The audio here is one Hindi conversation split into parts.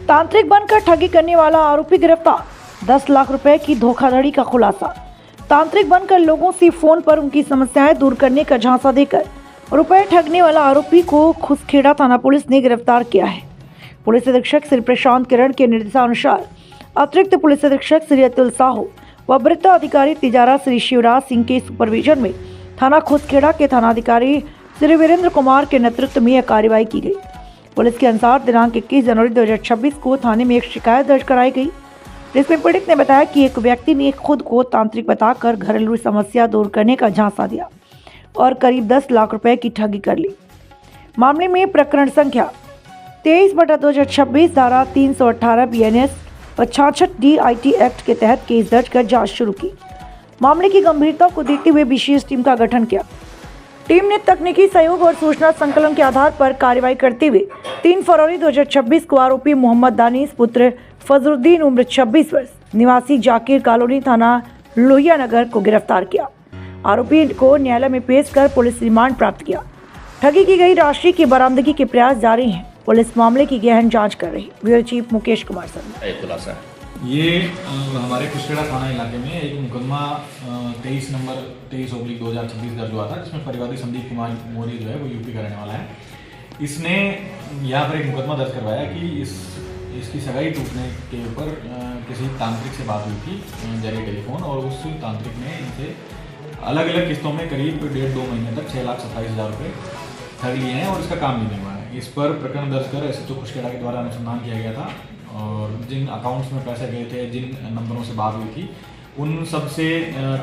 तांत्रिक बनकर ठगी करने वाला आरोपी गिरफ्तार। 10 लाख रुपए की धोखाधड़ी का खुलासा। तांत्रिक बनकर लोगों से फोन पर उनकी समस्याएं दूर करने का झांसा देकर रुपए ठगने वाला आरोपी को खुसखेड़ा थाना पुलिस ने गिरफ्तार किया है। पुलिस अधीक्षक श्री प्रशांत किरण के निर्देशानुसार अतिरिक्त पुलिस अधीक्षक श्री अतुल साहू व वरिष्ठ अधिकारी तिजारा श्री शिवराज सिंह के सुपरविजन में थाना खुसखेड़ा के थानाधिकारी श्री वीरेंद्र कुमार के नेतृत्व में यह कार्रवाई की गई। पुलिस के अनुसार दिनांक 21 जनवरी 2026 को थाने में एक शिकायत दर्ज कराई गई, जिसमें पीड़ित ने बताया कि एक व्यक्ति ने खुद को तांत्रिक बताकर घरेलू समस्या दूर करने का झांसा दिया और करीब 10 लाख रुपए की ठगी कर ली। मामले में प्रकरण संख्या 23/2026 धारा 318 BNS और 66 DIT एक्ट के तहत केस दर्ज कर जांच शुरू की। मामले की गंभीरता को देखते हुए विशेष टीम का गठन किया। टीम ने तकनीकी सहयोग और सूचना संकलन के आधार पर कार्रवाई करते हुए 3 फरवरी 2026 को आरोपी मोहम्मद दानिश पुत्र फजरुद्दीन उम्र 26 वर्ष निवासी जाकिर कॉलोनी थाना लोहिया नगर को गिरफ्तार किया। आरोपी को न्यायालय में पेश कर पुलिस रिमांड प्राप्त किया। ठगी की गई राशि की बरामदगी के प्रयास जारी हैं। पुलिस मामले की गहन जांच कर रही। Bureau chief Mukesh Kumar Sharma. ये हमारे खुसखेड़ा थाना इलाके में एक मुकदमा 23/2026 दर्ज हुआ था, जिसमें परिवादी संदीप कुमार मौर्य जो है वो यूपी का रहने वाला है। इसने यहाँ पर एक मुकदमा दर्ज करवाया कि इसकी सगाई टूटने के ऊपर किसी तांत्रिक से बात हुई थी जरिए टेलीफोन, और उस तांत्रिक ने इनसे अलग अलग किस्तों में करीब 1.5-2 महीने तक 6,27,000 रुपये ठग लिए हैं और इसका काम भी नहीं हुआ है। इस पर प्रकरण दर्ज कर SHO खुसखेड़ा के द्वारा अनुसंधान किया गया था और जिन अकाउंट्स में पैसे गए थे, जिन नंबरों से बात हुई थी, उन सब से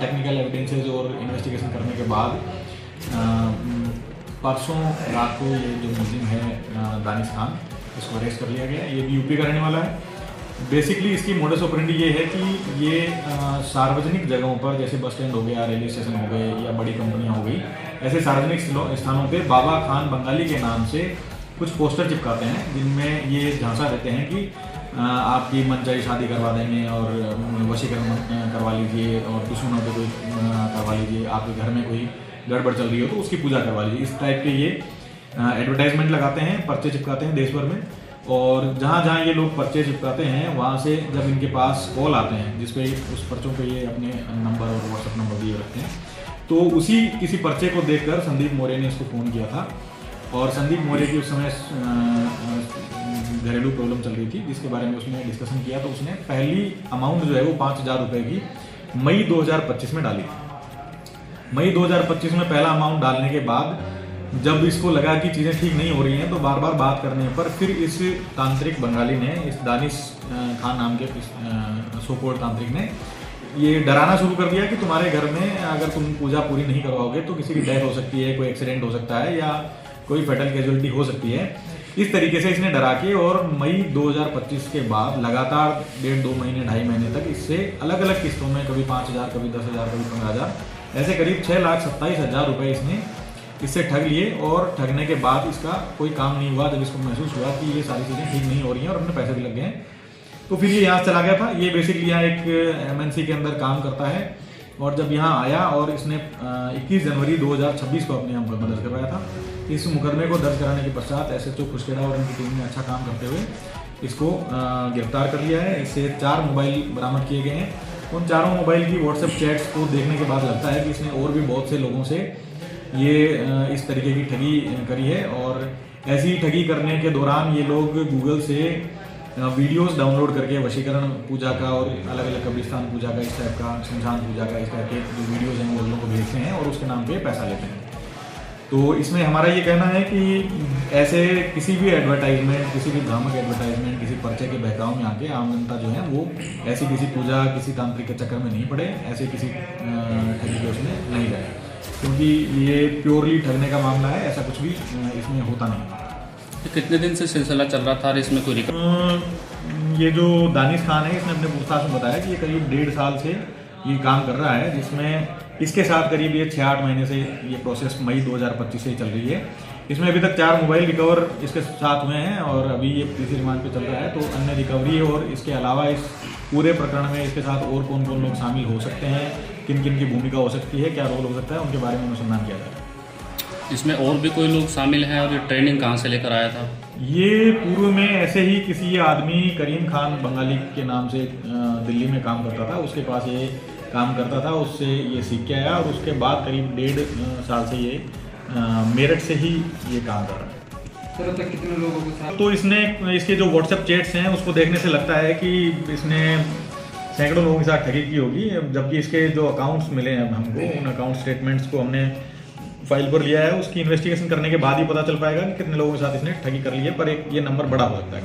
टेक्निकल एविडेंसेज और इन्वेस्टिगेशन करने के बाद परसों रात को ये जो मुलजिम है दानिश खान, इसको अरेस्ट कर लिया गया। ये भी यूपी का रहने वाला है। बेसिकली इसकी मोडस ऑपरेंडी ये है कि ये सार्वजनिक जगहों पर, जैसे बस स्टैंड हो गया, रेलवे स्टेशन हो गए या बड़ी कंपनियां हो गई, ऐसे सार्वजनिक स्थानों पे बाबा खान बंगाली के नाम से कुछ पोस्टर चिपकाते हैं, जिनमें ये झांसा देते हैं कि आपकी मनचाही शादी करवा देंगे और वशीकरण करवा लीजिए और दुश्मनों पे कोई करवा लीजिए, आपके घर में कोई गड़बड़ चल रही हो तो उसकी पूजा करवा लीजिए। इस टाइप के ये एडवर्टाइजमेंट लगाते हैं, पर्चे चिपकाते हैं देश भर में। और जहाँ जहाँ ये लोग पर्चे चिपकाते हैं, वहाँ से जब इनके पास कॉल आते हैं, जिसपे उस पर्चों पे ये अपने नंबर और व्हाट्सएप नंबर दिए रखते हैं, तो उसी किसी पर्चे को देखकर संदीप मौर्य ने इसको फ़ोन किया था। और संदीप मौर्य की उस समय घरेलू प्रॉब्लम चल रही थी, जिसके बारे में उसने डिस्कशन किया। तो उसने पहली अमाउंट जो है वो 5,000 रुपये की मई 2025 में डाली थी। मई 2025 में पहला अमाउंट डालने के बाद जब इसको लगा कि चीज़ें ठीक नहीं हो रही हैं, तो बार बार बात करने पर फिर इस तांत्रिक बंगाली ने, इस दानिश खान नाम के सोपोर्ड तांत्रिक ने ये डराना शुरू कर दिया कि तुम्हारे घर में अगर तुम पूजा पूरी नहीं करवाओगे तो किसी की डेथ हो सकती है, कोई एक्सीडेंट हो सकता है या कोई फैटल कैजुअलिटी हो सकती है। इस तरीके से इसने डरा के और मई 2025 के बाद लगातार 1.5-2 महीने 2.5 महीने तक इससे अलग अलग किस्तों में, कभी 5,000, कभी 10,000, कभी 15,000, ऐसे करीब 6,27,000 रुपये इसने इससे ठग लिए। और ठगने के बाद इसका कोई काम नहीं हुआ। जब इसको महसूस हुआ कि ये सारी चीज़ें ठीक नहीं हो रही हैं और अपने पैसे भी लग गए हैं, तो फिर ये यहाँ से चला गया था। ये बेसिकली यहाँ एक MNC के अंदर काम करता है और जब यहाँ आया और इसने 21 जनवरी 2026 को अपने यहाँ मुकदमा दर्ज करवाया था। इस मुकदमे को दर्ज कराने के पश्चात SHO खुसखेड़ा और उनकी टीम ने अच्छा काम करते हुए इसको गिरफ्तार कर लिया है। इससे 4 मोबाइल बरामद किए गए हैं। उन चारों मोबाइल की व्हाट्सएप चैट्स को देखने के बाद लगता है कि इसने और भी बहुत से लोगों से ये इस तरीके की ठगी करी है। और ऐसी ठगी करने के दौरान ये लोग गूगल से वीडियोस डाउनलोड करके वशीकरण पूजा का और अलग अलग कब्रिस्तान पूजा का, इस टाइप का, शमशान पूजा का, इस टाइप के जो वीडियोज़ हैं वो लोगों को भेजते हैं और उसके नाम पे पैसा लेते हैं। तो इसमें हमारा ये कहना है कि ऐसे किसी भी एडवर्टाइजमेंट, किसी भी भ्रामक एडवर्टाइजमेंट, किसी पर्चे के बहकाव में आके आम जनता जो है वो ऐसी किसी पूजा, किसी तांत्रिक के चक्कर में नहीं पड़े, ऐसे किसी ठगी के उसमें नहीं गए, क्योंकि ये प्योरली ठगने का मामला है। ऐसा कुछ भी इसमें होता नहीं। तो कितने दिन से सिलसिला चल रहा था और इसमें कोई ये जो दानिश खान है, इसने अपने पूछताछ में बताया कि ये करीब 1.5 साल से ये काम कर रहा है, जिसमें इसके साथ करीब ये 6-8 महीने से ये प्रोसेस मई 2025 से चल रही है। इसमें अभी तक 4 मोबाइल रिकवर इसके साथ हुए हैं और अभी ये पुलिस रिमांड पे चल रहा है। तो अन्य रिकवरी और इसके अलावा इस पूरे प्रकरण में इसके साथ और कौन कौन लोग शामिल हो सकते हैं, किन किन की भूमिका हो सकती है, क्या रोल हो सकता है, उनके बारे में अनुसंधान किया जाएगा। इसमें और भी कोई लोग शामिल हैं और ये ट्रेनिंग कहाँ से लेकर आया था? ये पूर्व में ऐसे ही किसी आदमी करीम खान बंगाली के नाम से दिल्ली में काम करता था, उसके पास ये काम करता था, उससे ये सीख के आया और उसके बाद करीब 1.5 साल से ये मेरठ से ही ये काम कर रहा है। सर अब तक कितने लोगों के साथ? तो इसने इसके जो व्हाट्सएप चैट्स हैं उसको देखने से लगता है कि इसने सैकड़ों लोगों के साथ ठगी की होगी, जबकि इसके जो अकाउंट्स मिले हैं हमको, उन अकाउंट स्टेटमेंट्स को हमने फाइल पर लिया है। उसकी इन्वेस्टिगेशन करने के बाद ही पता चल पाएगा कि कितने लोगों के साथ इसने ठगी कर ली है, पर एक ये नंबर बड़ा हो सकता है।